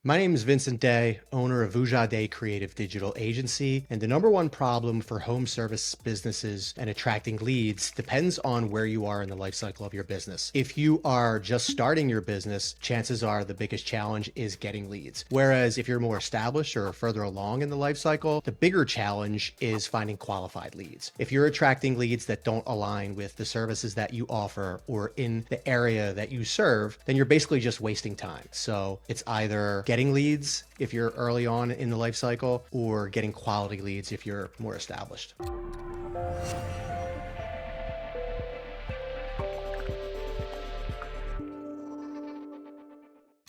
My name is Vincent Day, owner of VujaDay Creative Digital Agency, and the number one problem for home service businesses and attracting leads depends on where you are in the life cycle of your business. If you are just starting your business, chances are the biggest challenge is getting leads. Whereas if you're more established or further along in the life cycle, the bigger challenge is finding qualified leads. If you're attracting leads that don't align with the services that you offer or in the area that you serve, then you're basically just wasting time. So it's either getting leads if you're early on in the life cycle or getting quality leads if you're more established.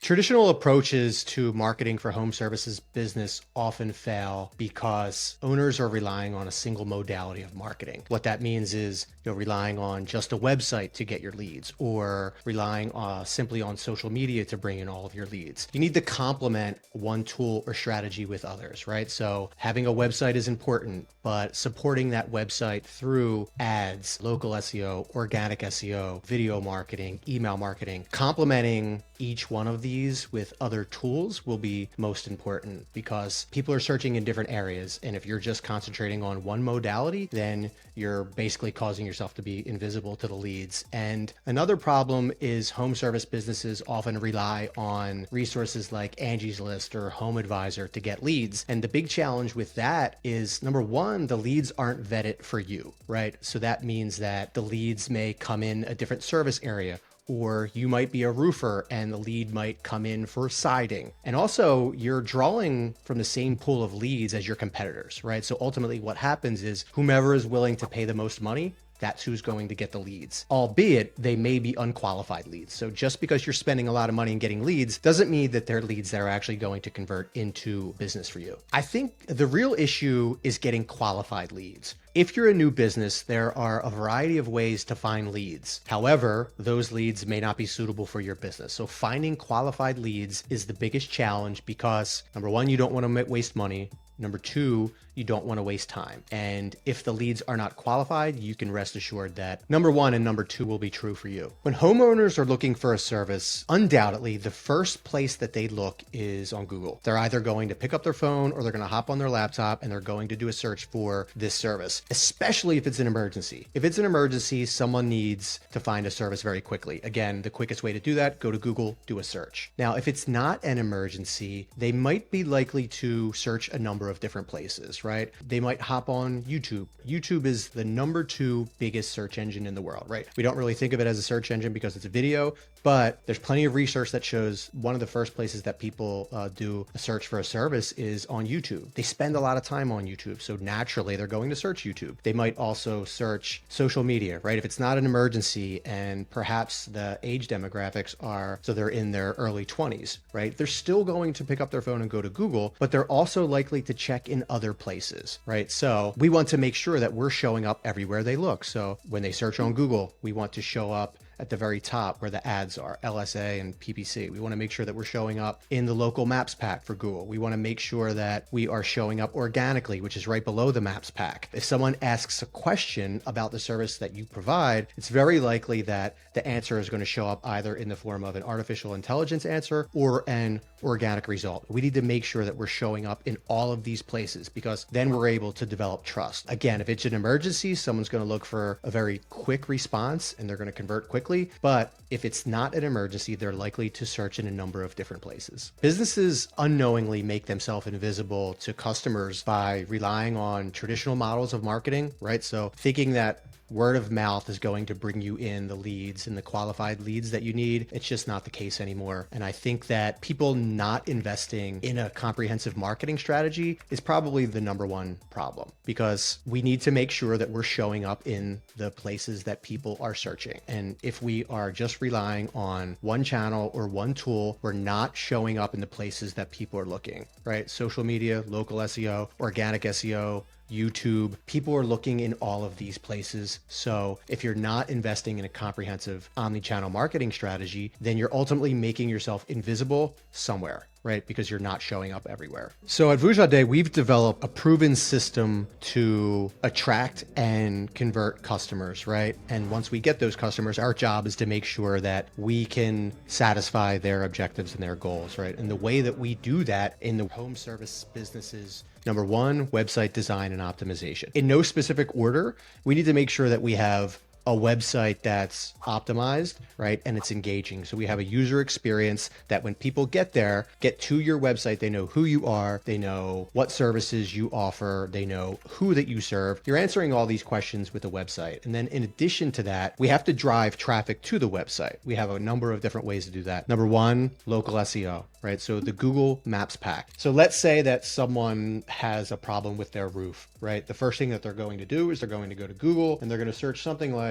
Traditional approaches to marketing for home services business often fail because owners are relying on a single modality of marketing. What that means is you're relying on just a website to get your leads or relying simply on social media to bring in all of your leads. You need to complement one tool or strategy with others, right? So having a website is important, but supporting that website through ads, local SEO, organic SEO, video marketing, email marketing, complementing each one of these with other tools will be most important because people are searching in different areas. And if you're just concentrating on one modality, then you're basically causing yourself to be invisible to the leads. And another problem is home service businesses often rely on resources like Angie's List or Home Advisor to get leads. And the big challenge with that is, number one, the leads aren't vetted for you, right? So that means that the leads may come in a different service area, or you might be a roofer and the lead might come in for siding. And also you're drawing from the same pool of leads as your competitors, right? So ultimately what happens is whomever is willing to pay the most money, that's who's going to get the leads, albeit they may be unqualified leads. So just because you're spending a lot of money and getting leads doesn't mean that they're leads that are actually going to convert into business for you. I think the real issue is getting qualified leads. If you're a new business, there are a variety of ways to find leads. However, those leads may not be suitable for your business. So finding qualified leads is the biggest challenge because number one, you don't want to waste money. Number two, you don't want to waste time. And if the leads are not qualified, you can rest assured that number one and number two will be true for you. When homeowners are looking for a service, undoubtedly, the first place that they look is on Google. They're either going to pick up their phone or they're going to hop on their laptop and they're going to do a search for this service, especially if it's an emergency. If it's an emergency, someone needs to find a service very quickly. Again, the quickest way to do that, go to Google, do a search. Now, if it's not an emergency, they might be likely to search a number of different places, right? They might hop on YouTube. YouTube is the number two biggest search engine in the world, right? We don't really think of it as a search engine because it's a video, but there's plenty of research that shows one of the first places that people do a search for a service is on YouTube. They spend a lot of time on YouTube, so naturally they're going to search YouTube. They might also search social media, right? If it's not an emergency and perhaps the age demographics are, so they're in their early 20s, right? They're still going to pick up their phone and go to Google, but they're also likely to check in other places, right? So we want to make sure that we're showing up everywhere they look. So when they search on Google, we want to show up at the very top where the ads are, LSA and PPC. We want to make sure that we're showing up in the local maps pack for Google. We want to make sure that we are showing up organically, which is right below the maps pack. If someone asks a question about the service that you provide, it's very likely that the answer is going to show up either in the form of an artificial intelligence answer or an organic result. We need to make sure that we're showing up in all of these places because then we're able to develop trust. Again, if it's an emergency, someone's going to look for a very quick response and they're going to convert quickly. But if it's not an emergency, they're likely to search in a number of different places. Businesses unknowingly make themselves invisible to customers by relying on traditional models of marketing, right? So thinking that word of mouth is going to bring you in the leads and the qualified leads that you need. It's just not the case anymore. And I think that people not investing in a comprehensive marketing strategy is probably the number one problem because we need to make sure that we're showing up in the places that people are searching. And if we are just relying on one channel or one tool, we're not showing up in the places that people are looking, right? Social media, local SEO, organic SEO, YouTube, people are looking in all of these places. So if you're not investing in a comprehensive omni-channel marketing strategy, then you're ultimately making yourself invisible somewhere. right? Because you're not showing up everywhere. So at VujaDay, we've developed a proven system to attract and convert customers, right? And once we get those customers, our job is to make sure that we can satisfy their objectives and their goals, right? And the way that we do that in the home service businesses, number one, website design and optimization. In no specific order, we need to make sure that we have a website that's optimized, right? And it's engaging. So we have a user experience that when people get there, get to your website, they know who you are, they know what services you offer, they know who that you serve. You're answering all these questions with the website. And then in addition to that, we have to drive traffic to the website. We have a number of different ways to do that. Number one, local SEO, right? So the Google Maps pack. So let's say that someone has a problem with their roof, right? The first thing that they're going to do is they're going to go to Google and they're going to search something like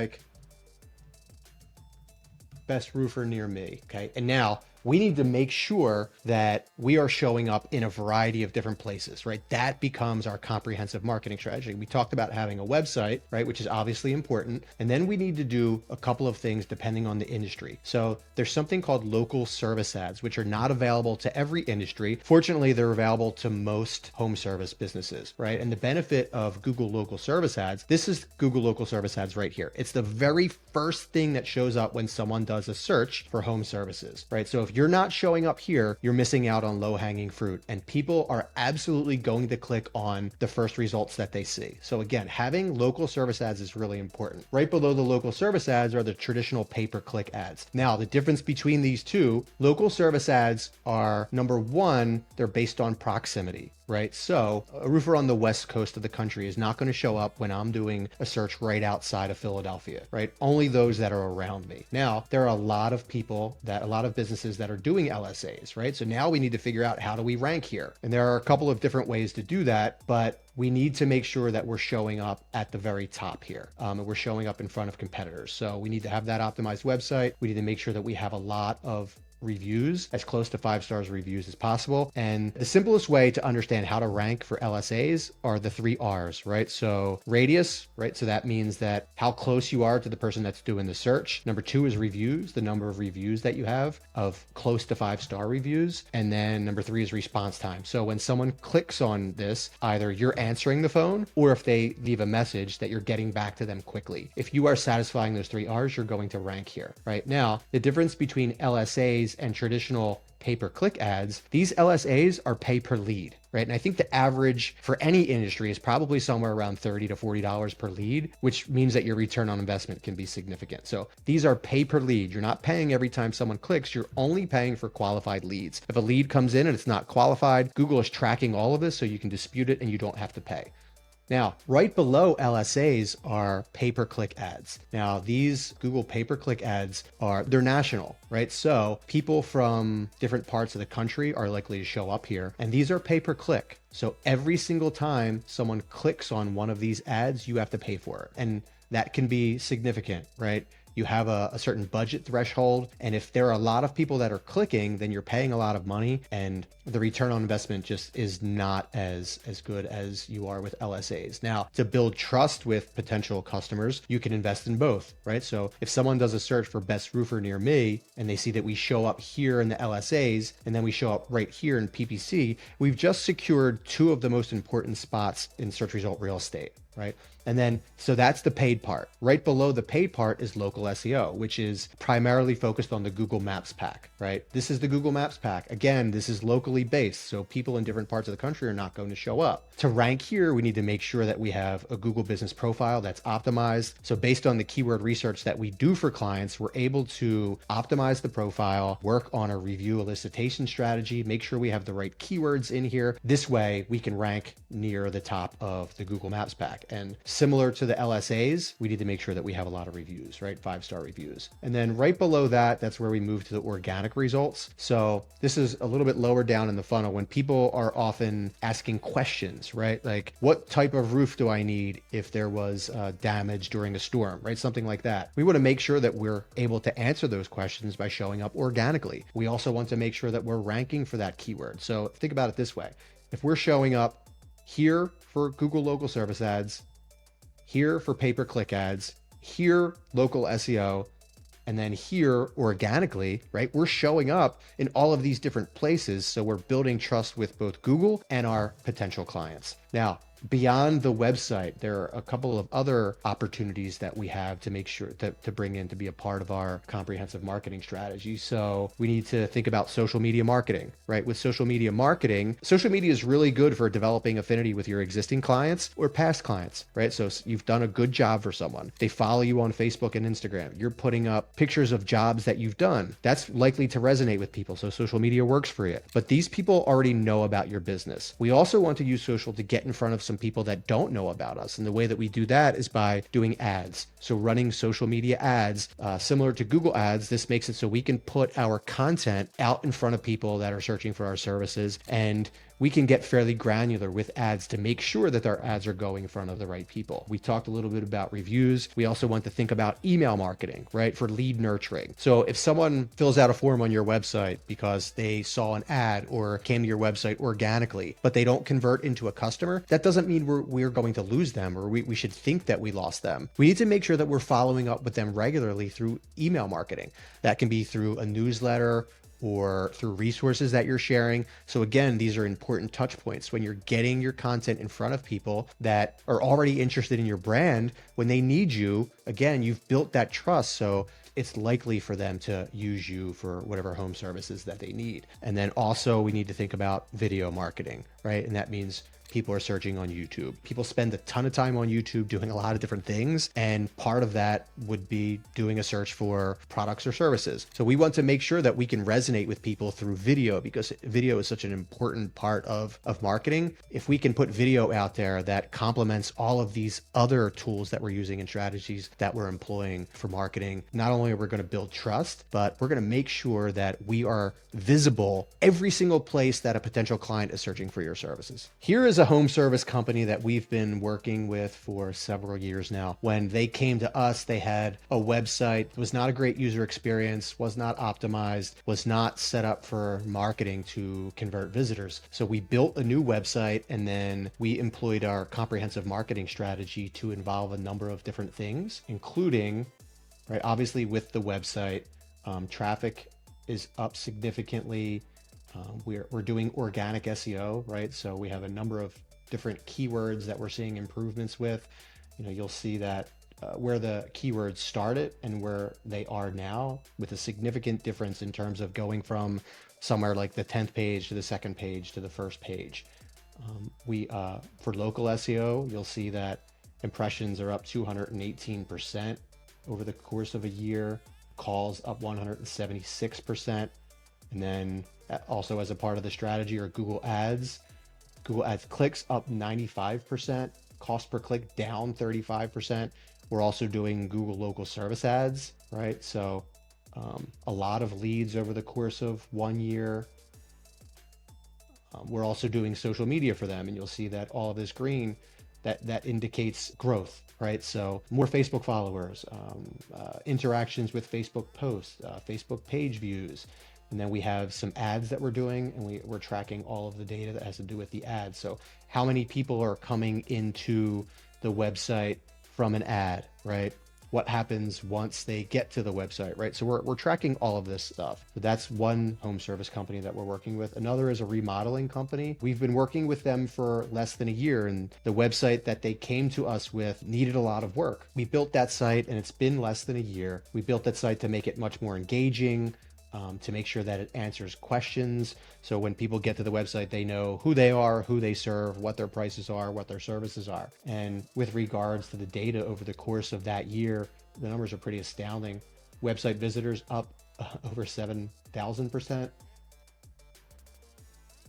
best roofer near me. Okay. And now we need to make sure that we are showing up in a variety of different places, right? That becomes our comprehensive marketing strategy. We talked about having a website, right? Which is obviously important. And then we need to do a couple of things depending on the industry. So there's something called local service ads, which are not available to every industry. Fortunately, they're available to most home service businesses, right? And the benefit of Google local service ads, this is Google local service ads right here. It's the very first thing that shows up when someone does a search for home services, right? So if you're not showing up here, you're missing out on low-hanging fruit, and people are absolutely going to click on the first results that they see. So again, having local service ads is really important. Right below the local service ads are the traditional pay-per-click ads. Now, the difference between these two, local service ads are, number one, they're based on proximity, right? So a roofer on the West Coast of the country is not going to show up when I'm doing a search right outside of Philadelphia, right? Only those that are around me. Now, there are a lot of businesses that are doing LSAs, right? So now we need to figure out, how do we rank here? And there are a couple of different ways to do that, but we need to make sure that we're showing up at the very top here. And we're showing up in front of competitors. So we need to have that optimized website. We need to make sure that we have a lot of reviews, as close to 5 stars reviews as possible. And the simplest way to understand how to rank for LSAs are the 3 R's, right? So radius, right? So that means that how close you are to the person that's doing the search. Number 2 is reviews, the number of reviews that you have of close to 5-star reviews. And then number 3 is response time. So when someone clicks on this, either you're answering the phone, or if they leave a message, that you're getting back to them quickly. If you are satisfying those 3 R's, you're going to rank here, right? Now, the difference between LSAs and traditional pay-per-click ads, these LSAs are pay per lead, right? And I think the average for any industry is probably somewhere around $30 to $40 per lead, which means that your return on investment can be significant. So these are pay per lead. You're not paying every time someone clicks, you're only paying for qualified leads. If a lead comes in and it's not qualified, Google is tracking all of this so you can dispute it and you don't have to pay. Now, right below LSAs are pay-per-click ads. Now, these Google pay-per-click ads they're national, right? So people from different parts of the country are likely to show up here, and these are pay-per-click. So every single time someone clicks on one of these ads, you have to pay for it. And that can be significant, right? You have a certain budget threshold. And if there are a lot of people that are clicking, then you're paying a lot of money, and the return on investment just is not as good as you are with LSAs. Now, to build trust with potential customers, you can invest in both, right? So if someone does a search for best roofer near me, and they see that we show up here in the LSAs, and then we show up right here in PPC, we've just secured 2 of the most important spots in search result real estate, right? And then, so that's the paid part. Right below the paid part is local SEO, which is primarily focused on the Google Maps pack, right? This is the Google Maps pack. Again, this is locally based, so people in different parts of the country are not going to show up. To rank here, we need to make sure that we have a Google business profile that's optimized. So based on the keyword research that we do for clients, we're able to optimize the profile, work on a review elicitation strategy, make sure we have the right keywords in here. This way, we can rank near the top of the Google Maps pack. And similar to the LSAs, we need to make sure that we have a lot of reviews, right? 5-star reviews. And then right below that, that's where we move to the organic results. So this is a little bit lower down in the funnel when people are often asking questions, right? Like, what type of roof do I need if there was damage during a storm, right? Something like that. We want to make sure that we're able to answer those questions by showing up organically. We also want to make sure that we're ranking for that keyword. So think about it this way. If we're showing up here for Google local service ads, here for pay-per-click ads, here local SEO, And then here organically, right, we're showing up in all of these different places. So we're building trust with both Google and our potential clients. Now, beyond the website, there are a couple of other opportunities that we have to make sure to bring in to be a part of our comprehensive marketing strategy. So we need to think about social media marketing, right? With social media marketing, social media is really good for developing affinity with your existing clients or past clients, right? So you've done a good job for someone. They follow you on Facebook and Instagram. You're putting up pictures of jobs that you've done. That's likely to resonate with people. So social media works for you. But these people already know about your business. We also want to use social to get in front of some people that don't know about us. And the way that we do that is by doing ads. So running social media ads, similar to Google ads, this makes it so we can put our content out in front of people that are searching for our services. And we can get fairly granular with ads to make sure that our ads are going in front of the right people. We talked a little bit about reviews. We also want to think about email marketing, right? For lead nurturing. So if someone fills out a form on your website because they saw an ad or came to your website organically, but they don't convert into a customer, that doesn't mean we're going to lose them or we should think that we lost them. We need to make sure that we're following up with them regularly through email marketing. That can be through a newsletter or through resources that you're sharing. So again, these are important touch points when you're getting your content in front of people that are already interested in your brand. When they need you, again, you've built that trust. So it's likely for them to use you for whatever home services that they need. And then also we need to think about video marketing, right? And that means people are searching on YouTube. People spend a ton of time on YouTube doing a lot of different things. And part of that would be doing a search for products or services. So we want to make sure that we can resonate with people through video because video is such an important part of marketing. If we can put video out there that complements all of these other tools that we're using and strategies that we're employing for marketing, not only are we going to build trust, but we're going to make sure that we are visible every single place that a potential client is searching for your services. Here is a home service company that we've been working with for several years now. When they came to us, they had a website. It was not a great user experience, was not optimized, was not set up for marketing to convert visitors. So we built a new website and then we employed our comprehensive marketing strategy to involve a number of different things, including, right, obviously with the website, traffic is up significantly. We're doing organic SEO, right? So we have a number of different keywords that we're seeing improvements with. You'll see that where the keywords started and where they are now, with a significant difference in terms of going from somewhere like the 10th page to the second page to the first page. For local SEO, you'll see that impressions are up 218% over the course of a year, calls up 176%. And then also as a part of the strategy are Google Ads. Google Ads clicks up 95%, cost per click down 35%. We're also doing Google local service ads, right? So a lot of leads over the course of 1 year. We're also doing social media for them, and you'll see that all of this green, that indicates growth, right? So more Facebook followers, interactions with Facebook posts, Facebook page views. And then we have some ads that we're doing, and we're tracking all of the data that has to do with the ads. So how many people are coming into the website from an ad, right? What happens once they get to the website, right? So we're tracking all of this stuff. So that's one home service company that we're working with. Another is a remodeling company. We've been working with them for less than a year, and the website that they came to us with needed a lot of work. We built that site, and it's been less than a year. We built that site to make it much more engaging, to make sure that it answers questions. So when people get to the website, they know who they are, who they serve, what their prices are, what their services are. And with regards to the data over the course of that year, the numbers are pretty astounding. Website visitors up over 7,000%,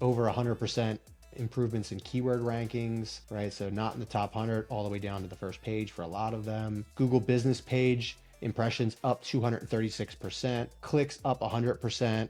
over 100% improvements in keyword rankings, right? So not in the top 100, all the way down to the first page for a lot of them. Google business page impressions up 236%, clicks up 100%,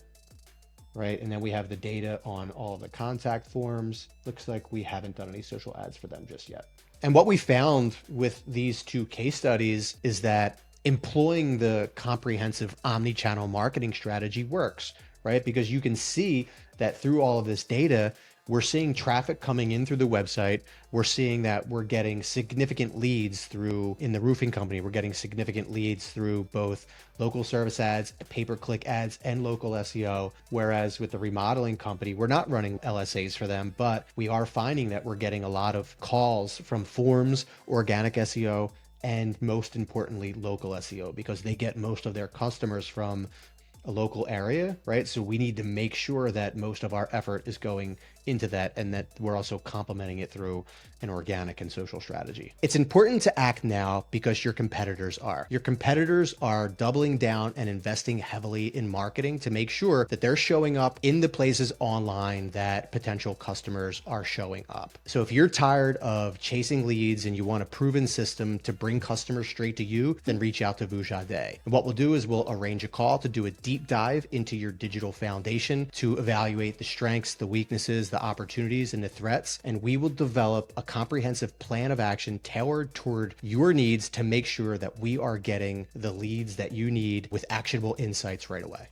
right? And then we have the data on all of the contact forms. Looks like we haven't done any social ads for them just yet. And what we found with these two case studies is that employing the comprehensive omni-channel marketing strategy works, right? Because you can see that through all of this data, we're seeing traffic coming in through the website. We're seeing that we're getting significant leads through, in the roofing company, we're getting significant leads through both local service ads, pay-per-click ads, and local SEO. Whereas with the remodeling company, we're not running LSAs for them, but we are finding that we're getting a lot of calls from forums, organic SEO, and most importantly, local SEO, because they get most of their customers from a local area, right? So we need to make sure that most of our effort is going into that, and that we're also complementing it through an organic and social strategy. It's important to act now because your competitors are. Your competitors are doubling down and investing heavily in marketing to make sure that they're showing up in the places online that potential customers are showing up. So if you're tired of chasing leads and you want a proven system to bring customers straight to you, then reach out to VujaDay. And what we'll do is we'll arrange a call to do a deep dive into your digital foundation to evaluate the strengths, the weaknesses, the opportunities, and the threats. And we will develop a comprehensive plan of action tailored toward your needs to make sure that we are getting the leads that you need with actionable insights right away.